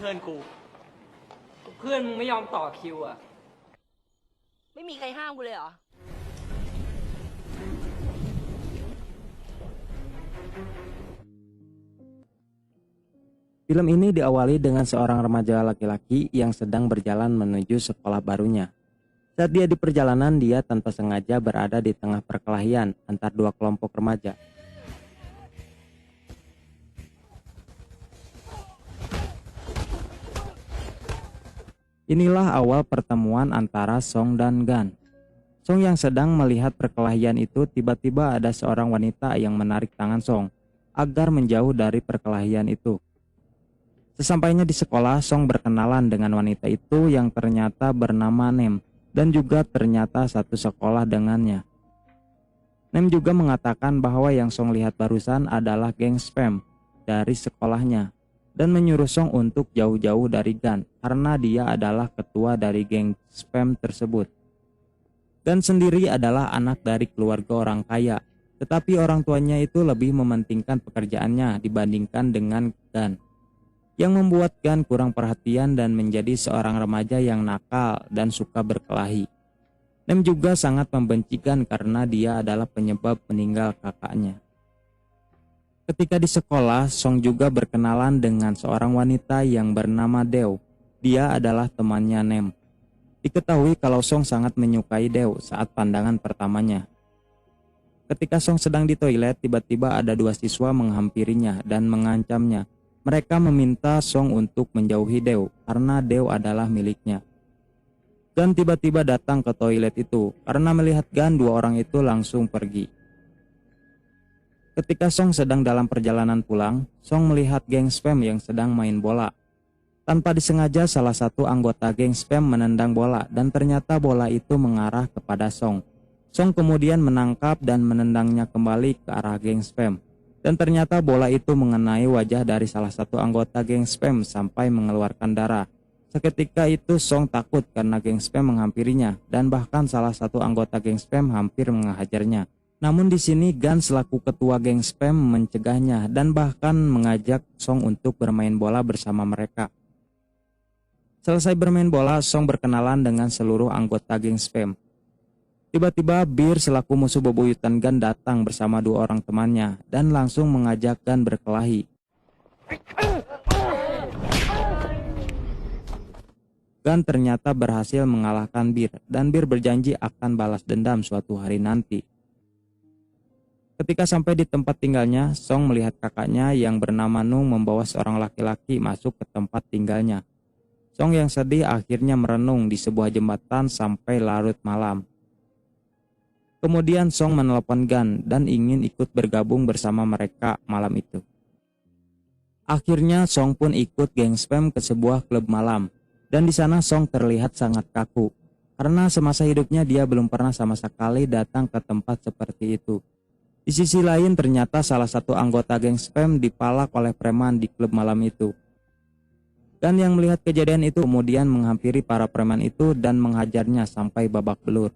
เชิญกูเพื่อนมึงไม่ยอมต่อคิวอ่ะไม่มีใครห้ามกูเลยเหรอ Film ini diawali dengan seorang remaja laki-laki yang sedang berjalan menuju sekolah barunya. Saat dia di perjalanan, dia tanpa sengaja berada di tengah perkelahian antar dua kelompok remaja. Inilah awal pertemuan antara Song dan Gan. Song yang sedang melihat perkelahian itu, tiba-tiba ada seorang wanita yang menarik tangan Song agar menjauh dari perkelahian itu. Sesampainya di sekolah, Song berkenalan dengan wanita itu yang ternyata bernama Nem dan juga ternyata satu sekolah dengannya. Nem juga mengatakan bahwa yang Song lihat barusan adalah geng spam dari sekolahnya dan menyuruh Song untuk jauh-jauh dari Gan karena dia adalah ketua dari geng spam tersebut. Gan sendiri adalah anak dari keluarga orang kaya, tetapi orang tuanya itu lebih mementingkan pekerjaannya dibandingkan dengan Gan, yang membuat Gan kurang perhatian dan menjadi seorang remaja yang nakal dan suka berkelahi. Nem juga sangat membenci Gan karena dia adalah penyebab meninggal kakaknya. Ketika di sekolah, Song juga berkenalan dengan seorang wanita yang bernama Deo. Dia adalah temannya Nem. Diketahui kalau Song sangat menyukai Deo saat pandangan pertamanya. Ketika Song sedang di toilet, tiba-tiba ada dua siswa menghampirinya dan mengancamnya. Mereka meminta Song untuk menjauhi Deo karena Deo adalah miliknya. Gan tiba-tiba datang ke toilet itu. Karena melihat Gan, dua orang itu langsung pergi. Ketika Song sedang dalam perjalanan pulang, Song melihat geng spam yang sedang main bola. Tanpa disengaja, salah satu anggota geng spam menendang bola dan ternyata bola itu mengarah kepada Song. Song kemudian menangkap dan menendangnya kembali ke arah geng spam. Dan ternyata bola itu mengenai wajah dari salah satu anggota geng spam sampai mengeluarkan darah. Seketika itu Song takut karena geng spam menghampirinya dan bahkan salah satu anggota geng spam hampir menghajarnya. Namun di sini Gan selaku ketua geng spam mencegahnya dan bahkan mengajak Song untuk bermain bola bersama mereka. Selesai bermain bola, Song berkenalan dengan seluruh anggota geng spam. Tiba-tiba Bir selaku musuh bebuyutan Gan datang bersama dua orang temannya dan langsung mengajak Gan berkelahi. Gan ternyata berhasil mengalahkan Bir dan Bir berjanji akan balas dendam suatu hari nanti. Ketika sampai di tempat tinggalnya, Song melihat kakaknya yang bernama Nung membawa seorang laki-laki masuk ke tempat tinggalnya. Song yang sedih akhirnya merenung di sebuah jembatan sampai larut malam. Kemudian Song menelepon Gan dan ingin ikut bergabung bersama mereka malam itu. Akhirnya Song pun ikut geng spam ke sebuah klub malam. Dan di sana Song terlihat sangat kaku. Karena semasa hidupnya dia belum pernah sama sekali datang ke tempat seperti itu. Di sisi lain ternyata salah satu anggota geng spam dipalak oleh preman di klub malam itu. Gan yang melihat kejadian itu kemudian menghampiri para preman itu dan menghajarnya sampai babak belur.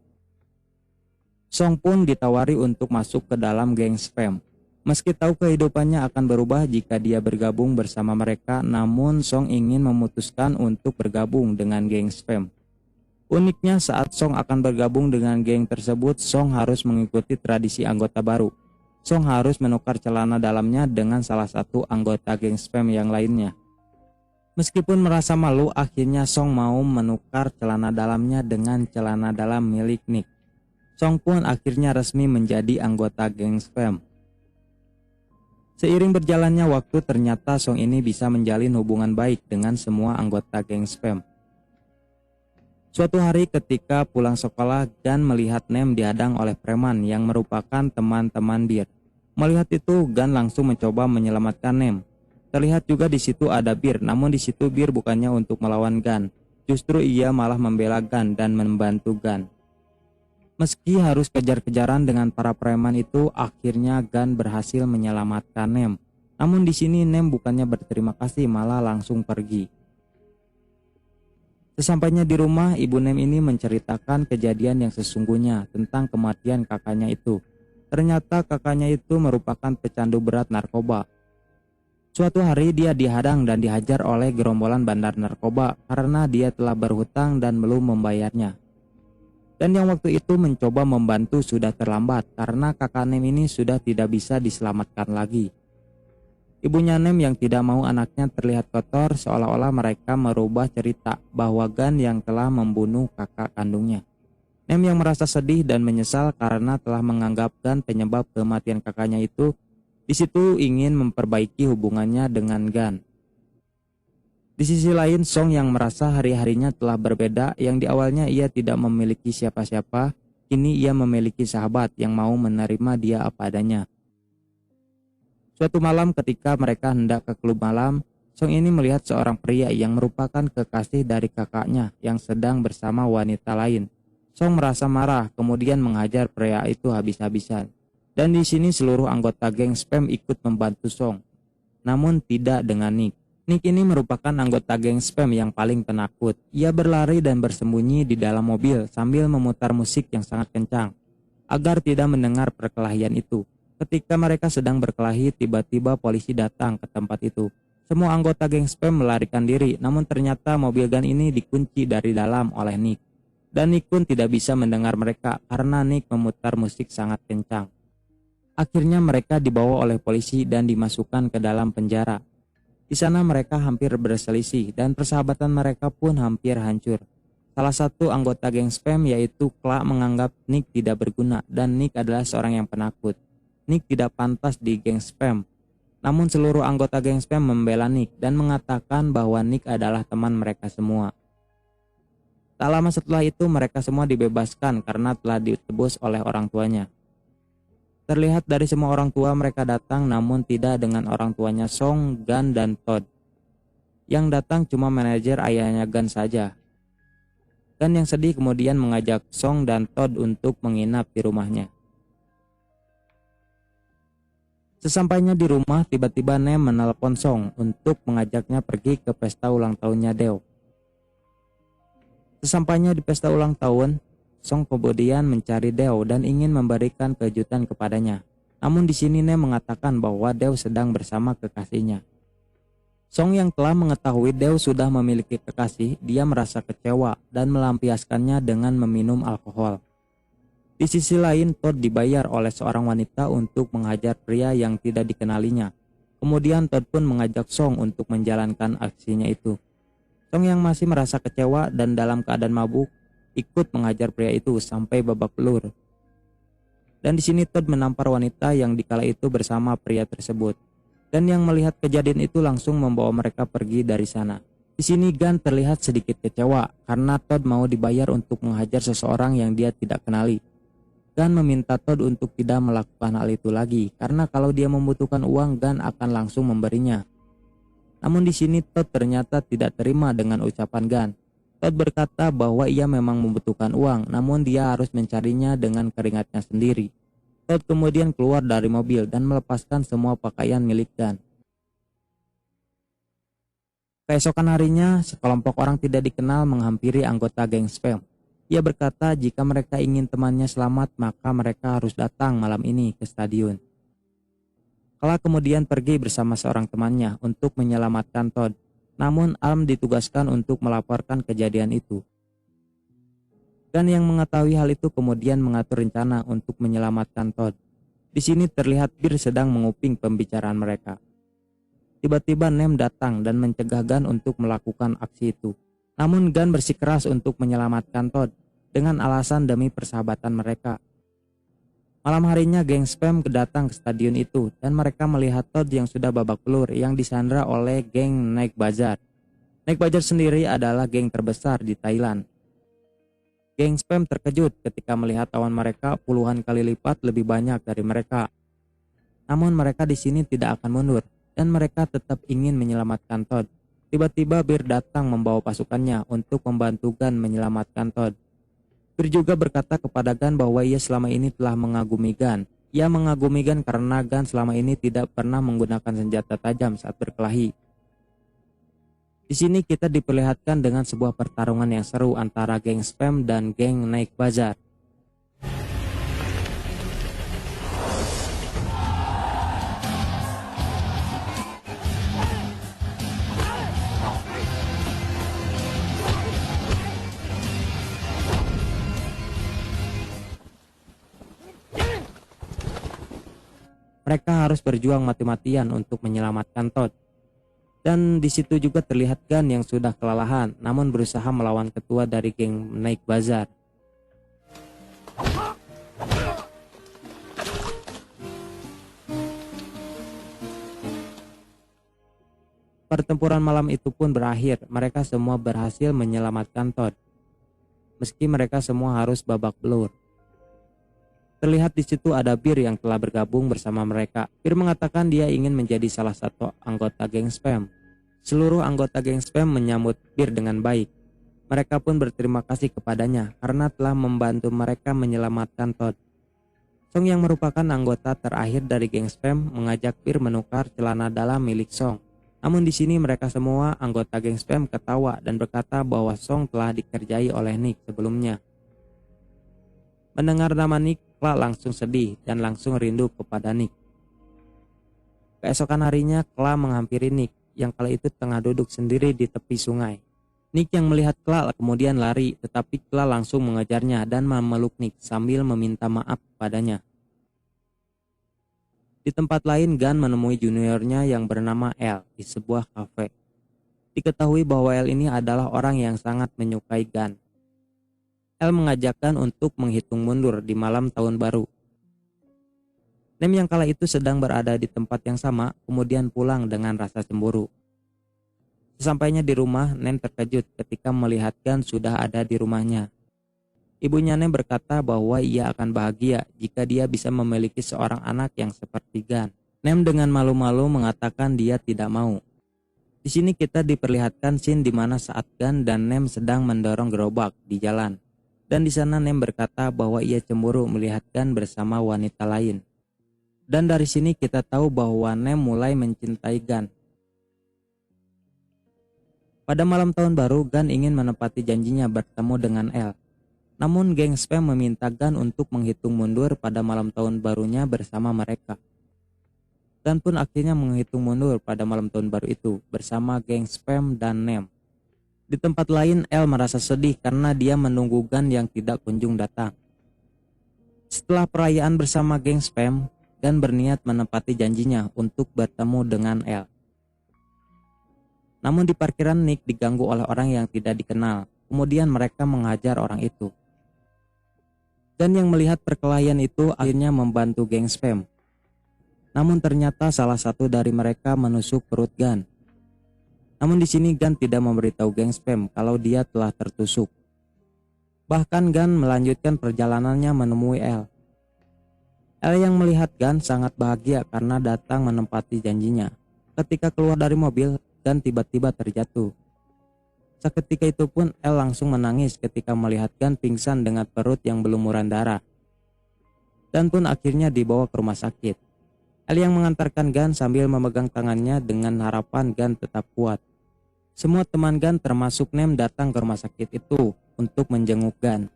Song pun ditawari untuk masuk ke dalam geng spam. Meski tahu kehidupannya akan berubah jika dia bergabung bersama mereka, namun Song ingin memutuskan untuk bergabung dengan geng spam. Uniknya saat Song akan bergabung dengan geng tersebut, Song harus mengikuti tradisi anggota baru. Song harus menukar celana dalamnya dengan salah satu anggota geng spam yang lainnya. Meskipun merasa malu, akhirnya Song mau menukar celana dalamnya dengan celana dalam milik Nick. Song pun akhirnya resmi menjadi anggota geng spam. Seiring berjalannya waktu, ternyata Song ini bisa menjalin hubungan baik dengan semua anggota geng spam. Suatu hari ketika pulang sekolah, Gan melihat Nem dihadang oleh preman yang merupakan teman-teman Bir. Melihat itu, Gan langsung mencoba menyelamatkan Nem. Terlihat juga di situ ada Bir, namun di situ Bir bukannya untuk melawan Gan. Justru ia malah membela Gan dan membantu Gan. Meski harus kejar-kejaran dengan para preman itu, akhirnya Gan berhasil menyelamatkan Nem. Namun di sini Nem bukannya berterima kasih, malah langsung pergi. Sesampainya di rumah, ibu Nem ini menceritakan kejadian yang sesungguhnya tentang kematian kakaknya itu. Ternyata kakaknya itu merupakan pecandu berat narkoba. Suatu hari dia dihadang dan dihajar oleh gerombolan bandar narkoba karena dia telah berhutang dan belum membayarnya. Dan yang waktu itu mencoba membantu sudah terlambat karena kakak Nem ini sudah tidak bisa diselamatkan lagi. Ibunya Nem yang tidak mau anaknya terlihat kotor seolah-olah mereka merubah cerita bahwa Gan yang telah membunuh kakak kandungnya. Nem yang merasa sedih dan menyesal karena telah menganggap Gan penyebab kematian kakaknya itu, di situ ingin memperbaiki hubungannya dengan Gan. Di sisi lain, Song yang merasa hari-harinya telah berbeda, yang di awalnya ia tidak memiliki siapa-siapa, kini ia memiliki sahabat yang mau menerima dia apa adanya. Suatu malam ketika mereka hendak ke klub malam, Song ini melihat seorang pria yang merupakan kekasih dari kakaknya yang sedang bersama wanita lain. Song merasa marah, kemudian menghajar pria itu habis-habisan. Dan di sini seluruh anggota geng spam ikut membantu Song. Namun tidak dengan Nick. Nick ini merupakan anggota geng spam yang paling penakut. Ia berlari dan bersembunyi di dalam mobil sambil memutar musik yang sangat kencang agar tidak mendengar perkelahian itu. Ketika mereka sedang berkelahi, tiba-tiba polisi datang ke tempat itu. Semua anggota geng spam melarikan diri, namun ternyata mobil Gan ini dikunci dari dalam oleh Nick. Dan Nick pun tidak bisa mendengar mereka karena Nick memutar musik sangat kencang. Akhirnya mereka dibawa oleh polisi dan dimasukkan ke dalam penjara. Di sana mereka hampir berselisih dan persahabatan mereka pun hampir hancur. Salah satu anggota geng spam yaitu Clark menganggap Nick tidak berguna dan Nick adalah seorang yang penakut. Nick tidak pantas di geng spam. Namun seluruh anggota geng spam membela Nick dan mengatakan bahwa Nick adalah teman mereka semua. Tak lama setelah itu mereka semua dibebaskan karena telah ditebus oleh orang tuanya. Terlihat dari semua orang tua mereka datang, namun tidak dengan orang tuanya Song, Gan, dan Todd. Yang datang cuma manajer ayahnya Gan saja. Gan yang sedih kemudian mengajak Song dan Todd untuk menginap di rumahnya. Sesampainya di rumah, tiba-tiba Nem menelpon Song untuk mengajaknya pergi ke pesta ulang tahunnya Deo. Sesampainya di pesta ulang tahun, Song kemudian mencari Deo dan ingin memberikan kejutan kepadanya. Namun di sini Nem mengatakan bahwa Deo sedang bersama kekasihnya. Song yang telah mengetahui Deo sudah memiliki kekasih, dia merasa kecewa dan melampiaskannya dengan meminum alkohol. Di sisi lain, Todd dibayar oleh seorang wanita untuk menghajar pria yang tidak dikenalinya. Kemudian Todd pun mengajak Song untuk menjalankan aksinya itu. Song yang masih merasa kecewa dan dalam keadaan mabuk, ikut menghajar pria itu sampai babak belur. Dan di sini Todd menampar wanita yang dikala itu bersama pria tersebut. Dan yang melihat kejadian itu langsung membawa mereka pergi dari sana. Di sini Gan terlihat sedikit kecewa karena Todd mau dibayar untuk menghajar seseorang yang dia tidak kenali. Gan meminta Todd untuk tidak melakukan hal itu lagi karena kalau dia membutuhkan uang, Gan akan langsung memberinya. Namun di sini Todd ternyata tidak terima dengan ucapan Gan. Todd berkata bahwa ia memang membutuhkan uang, namun dia harus mencarinya dengan keringatnya sendiri. Todd kemudian keluar dari mobil dan melepaskan semua pakaian milik Gan. Keesokan harinya, sekelompok orang tidak dikenal menghampiri anggota geng spam. Ia berkata jika mereka ingin temannya selamat, maka mereka harus datang malam ini ke stadion. Clark kemudian pergi bersama seorang temannya untuk menyelamatkan Todd. Namun Alm ditugaskan untuk melaporkan kejadian itu. Dan yang mengetahui hal itu kemudian mengatur rencana untuk menyelamatkan Todd. Di sini terlihat Bir sedang menguping pembicaraan mereka. Tiba-tiba Nem datang dan mencegah Gan untuk melakukan aksi itu. Namun Gan bersikeras untuk menyelamatkan Todd dengan alasan demi persahabatan mereka. Malam harinya geng spam datang ke stadion itu dan mereka melihat Todd yang sudah babak belur yang disandra oleh geng Night Bazaar. Night Bazaar sendiri adalah geng terbesar di Thailand. Geng spam terkejut ketika melihat lawan mereka puluhan kali lipat lebih banyak dari mereka. Namun mereka di sini tidak akan mundur dan mereka tetap ingin menyelamatkan Todd. Tiba-tiba Bir datang membawa pasukannya untuk membantu Gan menyelamatkan Todd. Bir juga berkata kepada Gan bahwa ia selama ini telah mengagumi Gan. Ia mengagumi Gan karena Gan selama ini tidak pernah menggunakan senjata tajam saat berkelahi. Di sini kita diperlihatkan dengan sebuah pertarungan yang seru antara geng spam dan geng Night Bazaar. Mereka harus berjuang mati-matian untuk menyelamatkan Todd. Dan di situ juga terlihat Gun yang sudah kelelahan, namun berusaha melawan ketua dari geng Night Bazaar. Pertempuran malam itu pun berakhir. Mereka semua berhasil menyelamatkan Todd, meski mereka semua harus babak belur. Terlihat di situ ada Bir yang telah bergabung bersama mereka. Bir mengatakan dia ingin menjadi salah satu anggota geng Spam. Seluruh anggota geng Spam menyambut Bir dengan baik. Mereka pun berterima kasih kepadanya karena telah membantu mereka menyelamatkan Todd. Song yang merupakan anggota terakhir dari geng Spam mengajak Bir menukar celana dalam milik Song. Namun di sini mereka semua anggota geng Spam ketawa dan berkata bahwa Song telah dikerjai oleh Nick sebelumnya. Mendengar nama Nick, Kla langsung sedih dan langsung rindu kepada Nick. Keesokan harinya, Kla menghampiri Nick yang kala itu tengah duduk sendiri di tepi sungai. Nick yang melihat Kla kemudian lari, tetapi Kla langsung mengejarnya dan memeluk Nick sambil meminta maaf padanya. Di tempat lain, Gun menemui juniornya yang bernama El di sebuah kafe. Diketahui bahwa El ini adalah orang yang sangat menyukai Gun. El mengajakkan untuk menghitung mundur di malam tahun baru. Nem yang kala itu sedang berada di tempat yang sama, kemudian pulang dengan rasa cemburu. Sesampainya di rumah, Nem terkejut ketika melihat Gun sudah ada di rumahnya. Ibunya Nem berkata bahwa ia akan bahagia jika dia bisa memiliki seorang anak yang seperti Gun. Nem dengan malu-malu mengatakan dia tidak mau. Di sini kita diperlihatkan scene di mana saat Gun dan Nem sedang mendorong gerobak di jalan. Dan di sana Nem berkata bahwa ia cemburu melihat Gun bersama wanita lain. Dan dari sini kita tahu bahwa Nem mulai mencintai Gun. Pada malam tahun baru, Gun ingin menepati janjinya bertemu dengan El. Namun geng Spam meminta Gun untuk menghitung mundur pada malam tahun barunya bersama mereka. Gun pun akhirnya menghitung mundur pada malam tahun baru itu bersama geng Spam dan Nem. Di tempat lain, El merasa sedih karena dia menunggu Gun yang tidak kunjung datang. Setelah perayaan bersama geng Spam, Gun berniat menepati janjinya untuk bertemu dengan El. Namun di parkiran, Nick diganggu oleh orang yang tidak dikenal. Kemudian mereka menghajar orang itu. Gun yang melihat perkelahian itu akhirnya membantu geng Spam. Namun ternyata salah satu dari mereka menusuk perut Gun. Namun di sini Gun tidak memberitahu geng Spam kalau dia telah tertusuk. Bahkan Gun melanjutkan perjalanannya menemui El. El yang melihat Gun sangat bahagia karena datang menempati janjinya. Ketika keluar dari mobil, Gun tiba-tiba terjatuh. Seketika itu pun El langsung menangis ketika melihat Gun pingsan dengan perut yang berlumuran darah. Dan pun akhirnya dibawa ke rumah sakit. El yang mengantarkan Gun sambil memegang tangannya dengan harapan Gun tetap kuat. Semua teman Gun termasuk Nem datang ke rumah sakit itu untuk menjenguk Gun.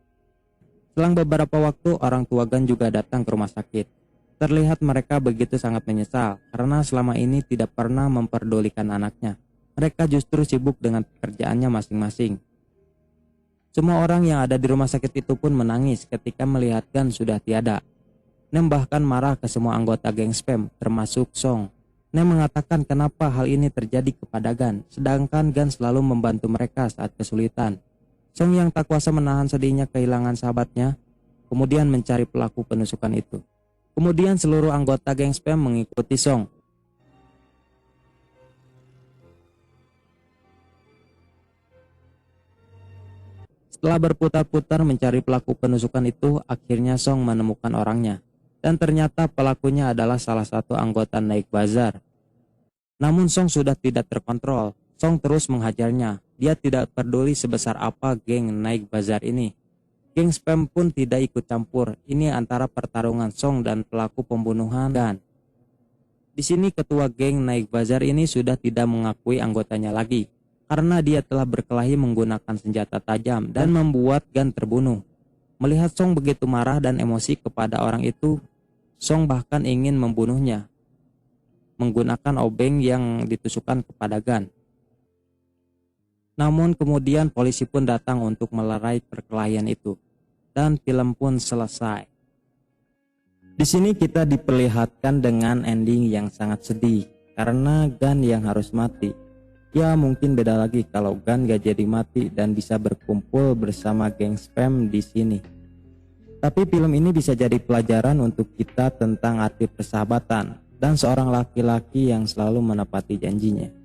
Selang beberapa waktu, orang tua Gun juga datang ke rumah sakit. Terlihat mereka begitu sangat menyesal karena selama ini tidak pernah memperdulikan anaknya. Mereka justru sibuk dengan pekerjaannya masing-masing. Semua orang yang ada di rumah sakit itu pun menangis ketika melihat Gun sudah tiada. Nem bahkan marah ke semua anggota geng Spam, termasuk Song. Nem mengatakan kenapa hal ini terjadi kepada Gun, sedangkan Gun selalu membantu mereka saat kesulitan. Song yang tak kuasa menahan sedihnya kehilangan sahabatnya, kemudian mencari pelaku penusukan itu. Kemudian seluruh anggota geng Spam mengikuti Song. Setelah berputar-putar mencari pelaku penusukan itu, akhirnya Song menemukan orangnya. Dan ternyata pelakunya adalah salah satu anggota Night Bazaar. Namun Song sudah tidak terkontrol. Song terus menghajarnya. Dia tidak peduli sebesar apa geng Night Bazaar ini. Geng Spam pun tidak ikut campur. Ini antara pertarungan Song dan pelaku pembunuhan Gun. Di sini ketua geng Night Bazaar ini sudah tidak mengakui anggotanya lagi. Karena dia telah berkelahi menggunakan senjata tajam dan membuat Gun terbunuh. Melihat Song begitu marah dan emosi kepada orang itu, Song bahkan ingin membunuhnya menggunakan obeng yang ditusukkan kepada Gun. Namun kemudian polisi pun datang untuk melerai perkelahian itu, dan film pun selesai. Di sini kita diperlihatkan dengan ending yang sangat sedih karena Gun yang harus mati. Ya mungkin beda lagi kalau Gun gak jadi mati dan bisa berkumpul bersama geng spam di sini. Tapi film ini bisa jadi pelajaran untuk kita tentang arti persahabatan dan seorang laki-laki yang selalu menepati janjinya.